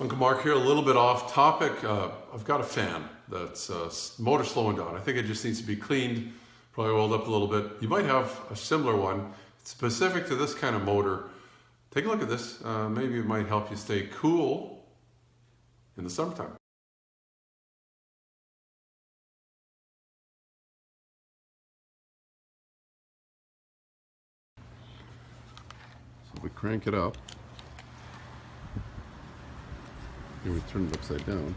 Uncle Mark here, a little bit off topic. I've got a fan that's motor slowing down. I think it just needs to be cleaned, probably oiled up a little bit. You might have a similar one specific to this kind of motor. Take a look at this. Maybe it might help you stay cool in the summertime. So we crank it up. And we turn it upside down.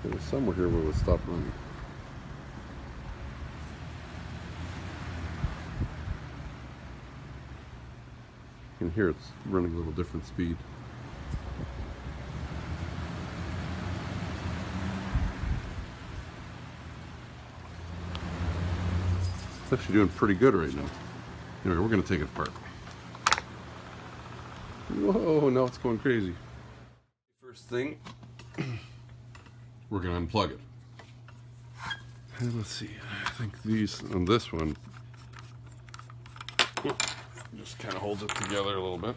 There was somewhere here where it would stop running. You can hear it's running a little different speed. It's actually doing pretty good right now. Anyway, we're going to take it apart. Whoa, now it's going crazy. First thing, we're going to unplug it. And let's see, I think these, on this one, just kind of holds it together a little bit.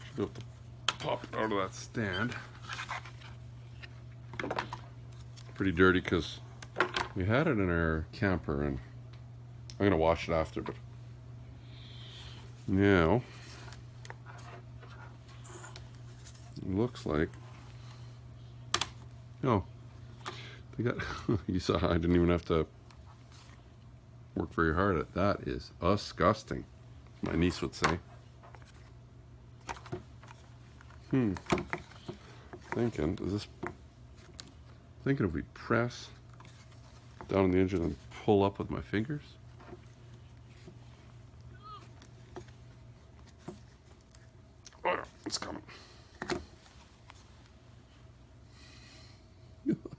Should be able to pop it out of that stand. Pretty dirty because we had it in our camper, and I'm going to wash it after, but now it looks like, oh, they got, you saw I didn't even have to work very hard at that. Is disgusting, my niece would say. Thinking if we press down on the engine and pull up with my fingers. Oh, it's coming.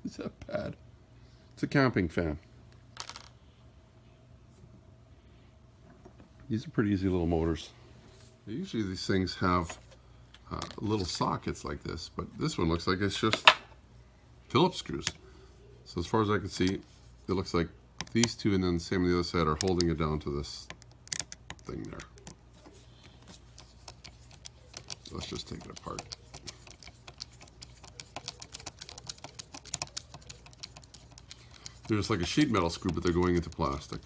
Is that bad? It's a camping fan. These are pretty easy little motors. Usually these things have little sockets like this, but this one looks like it's just Phillips screws. So as far as I can see, it looks like these two and then the same on the other side are holding it down to this thing there. Let's just take it apart. They're just like a sheet metal screw, but they're going into plastic.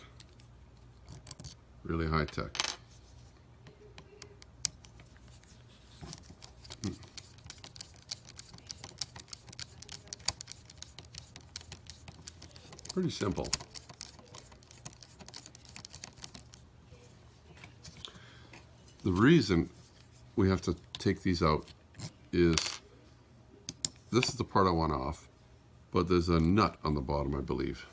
Really high tech. Pretty simple. The reason we have to take these out is this is the part I want off, but there's a nut on the bottom, I believe.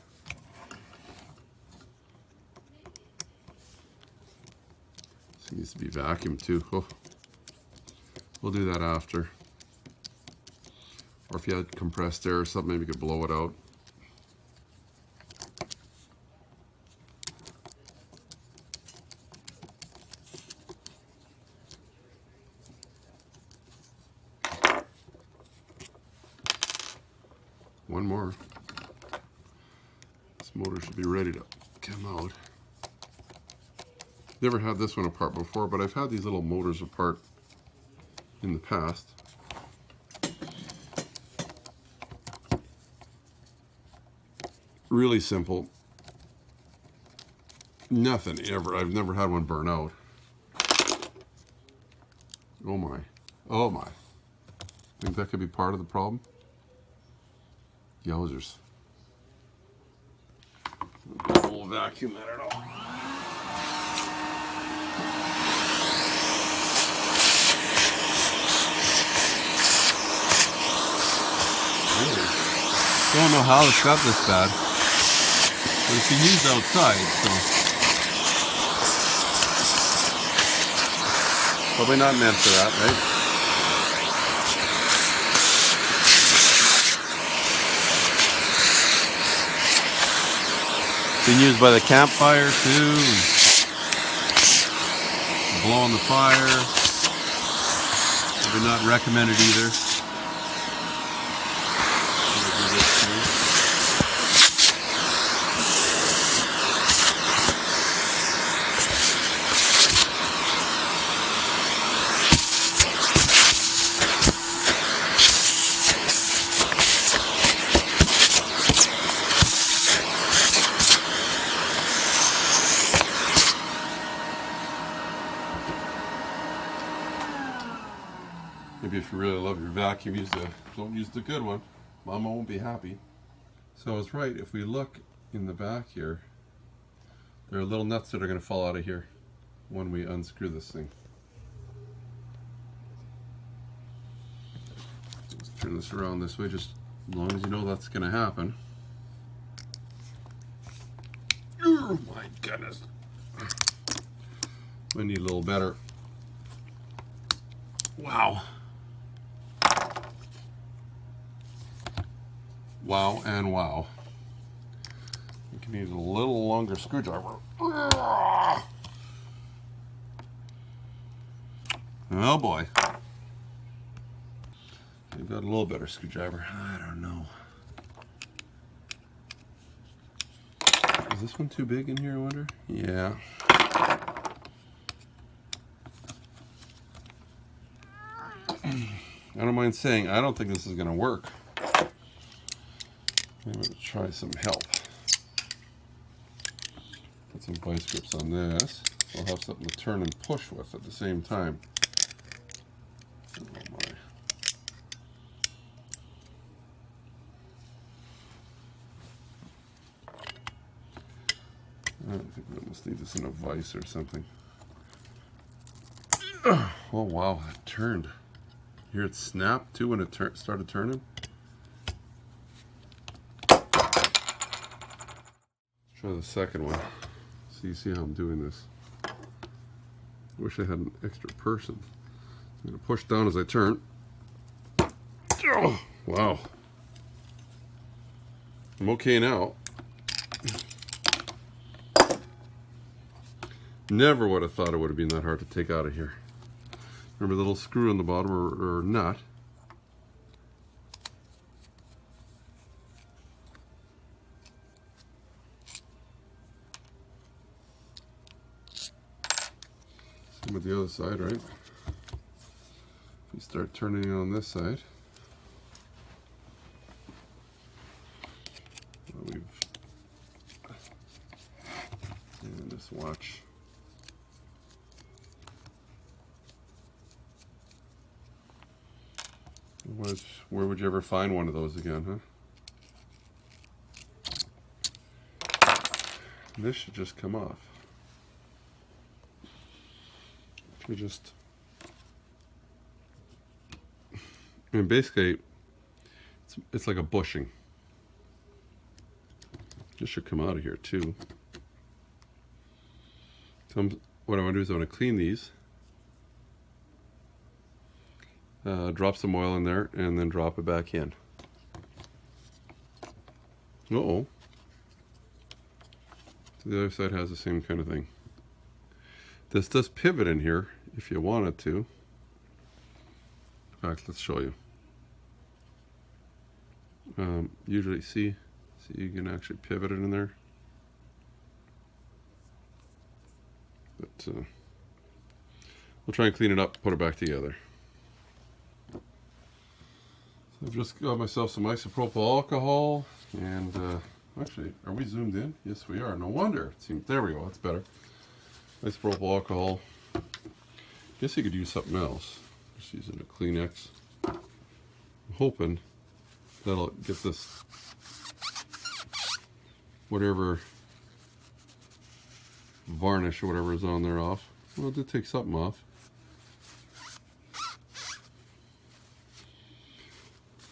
This needs to be vacuumed too. Oh. We'll do that after. Or if you had compressed air or something, maybe you could blow it out. One more. This motor should be ready to come out. Never had this one apart before, but I've had these little motors apart in the past. Really simple. Nothing ever. I've never had one burn out. Oh my. Oh my. Think that could be part of the problem? Yowzers. A little vacuum at it all. Really? Don't know how it's got this bad. But it's been used outside, so probably not meant for that, right? Been used by the campfire too, blowing the fire. Maybe not recommended either. really love your vacuum, don't use the good one. Mama won't be happy. So I was right. If we look in the back here, there are little nuts that are going to fall out of here when we unscrew this thing. Let's turn this around this way, just as long as you know that's going to happen. Oh my goodness. We need a little better. Wow. Wow and wow. We can use a little longer screwdriver. Oh boy. We've got a little better screwdriver. I don't know. Is this one too big in here, I wonder? Yeah. I don't mind saying, I don't think this is going to work. I'm going to try some help. Put some vice grips on this. So I'll have something to turn and push with at the same time. Oh my. I think we almost need this in a vise or something. Oh wow, it turned. You hear it snap too when it started turning? Try the second one. So you see how I'm doing this. I wish I had an extra person. I'm going to push down as I turn. Oh, wow. I'm okay now. Never would have thought it would have been that hard to take out of here. Remember the little screw on the bottom or nut. Same with the other side, right? If you start turning it on this side, well, and just watch. Where would you ever find one of those again, huh? This should just come off. We just, and basically, it's like a bushing. This should come out of here too. So what I want to do is I want to clean these. Drop some oil in there and then drop it back in. Uh-oh. So the other side has the same kind of thing. This does pivot in here if you want it to. In fact, let's show you. Usually, see you can actually pivot it in there. But we'll try and clean it up, put it back together. I've just got myself some isopropyl alcohol, and actually, are we zoomed in? Yes, we are. No wonder. It seems, there we go. That's better. Isopropyl alcohol. Guess you could use something else. Just using a Kleenex. I'm hoping that'll get this whatever varnish or whatever is on there off. Well, it did take something off.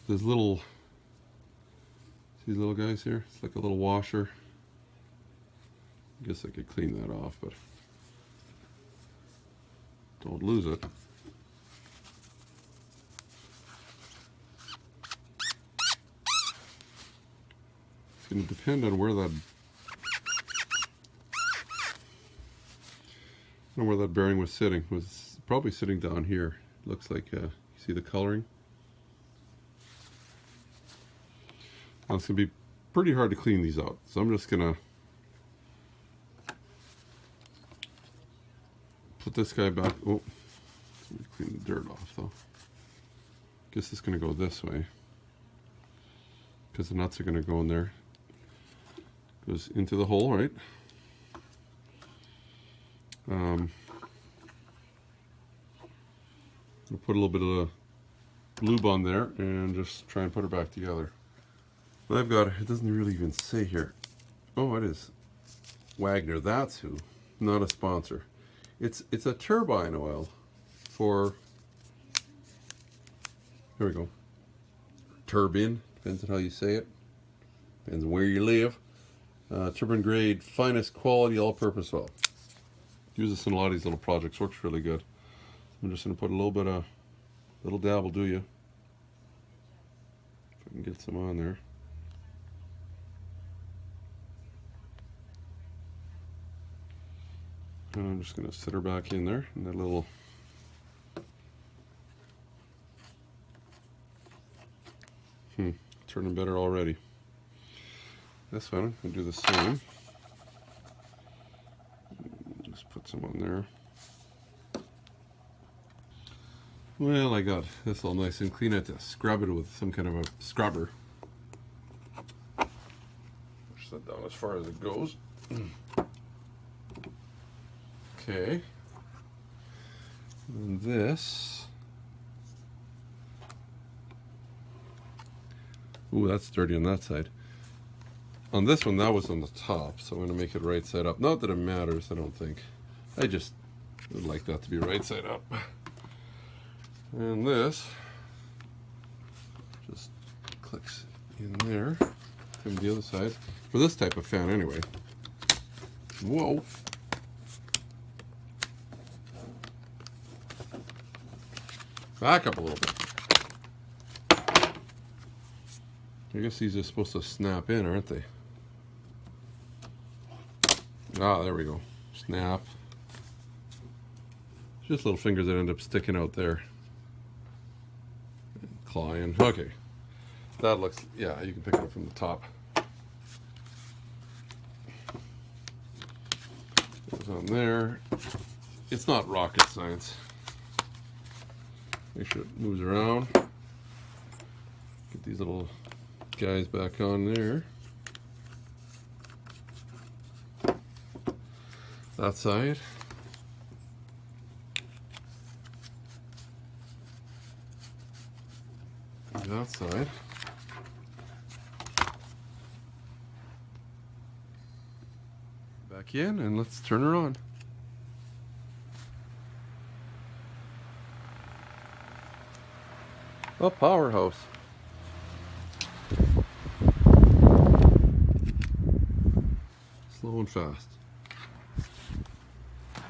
There's little, these little guys here. It's like a little washer. I guess I could clean that off, but don't lose it. It's going to depend on where that bearing was sitting. It was probably sitting down here. Looks like you see the coloring. Now it's going to be pretty hard to clean these out, so I'm just going to put this guy back. Oh, let me clean the dirt off though. Guess it's going to go this way because the nuts are going to go in there. Goes into the hole, right? We'll put a little bit of lube on there and just try and put her back together. I've got, it doesn't really even say here. Oh, it is Wagner, that's who. Not a sponsor. It's a turbine oil for, here we go, turbine, depends on how you say it, depends on where you live. Turbine grade, finest quality all-purpose oil. Use this in a lot of these little projects, works really good. I'm just going to put a little bit of, little dab will do you. If I can get some on there. And I'm just going to sit her back in there in that little turning better already. This one, I'm going to do the same. Just put some on there. Well, I got this all nice and clean. I have to scrub it with some kind of a scrubber. Push that down as far as it goes. Okay. And this. Ooh, that's dirty on that side. On this one, that was on the top, so I'm going to make it right side up. Not that it matters, I don't think. I just would like that to be right side up. And this just clicks in there. From the other side. For this type of fan, anyway. Whoa. Back up a little bit. I guess these are supposed to snap in, aren't they? Ah, there we go. Snap. Just little fingers that end up sticking out there. Clawing. Okay. That looks, yeah, you can pick it up from the top. Goes on there. It's not rocket science. Make sure it moves around. Get these little guys back on there. That side. That side. Back in and let's turn her on. A powerhouse. Slow and fast.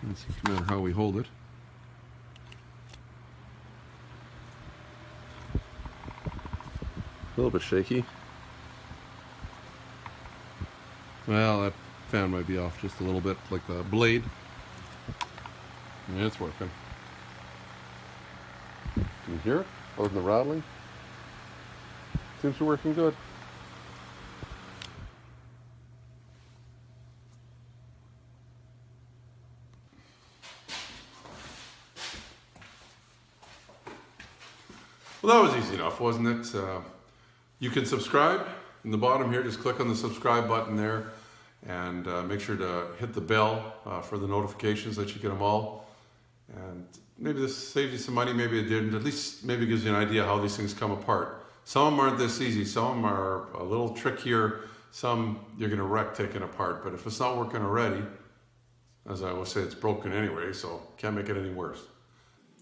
Doesn't seem to matter how we hold it. A little bit shaky. Well, that fan might be off just a little bit, like the blade. Yeah, it's working. Can you hear it? Other than the rattling? Seems to be working good. Well, that was easy enough, wasn't it? You can subscribe in the bottom here. Just click on the subscribe button there and make sure to hit the bell for the notifications that you get them all. And maybe this saved you some money, maybe it didn't. At least maybe it gives you an idea how these things come apart. Some of them aren't this easy. Some of them are a little trickier. Some you're going to wreck taking apart. But if it's not working already, as I always say, it's broken anyway, so can't make it any worse.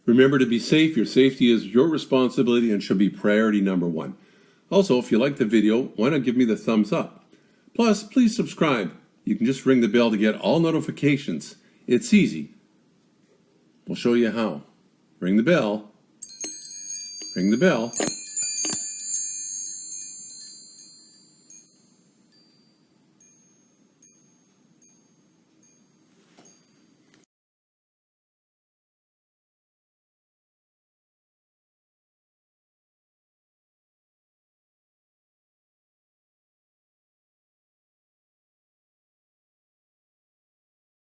Remember to be safe. Your safety is your responsibility and should be priority number one. Also, if you like the video, why not give me the thumbs up? Plus, please subscribe. You can just ring the bell to get all notifications. It's easy. We'll show you how. Ring the bell. Ring the bell.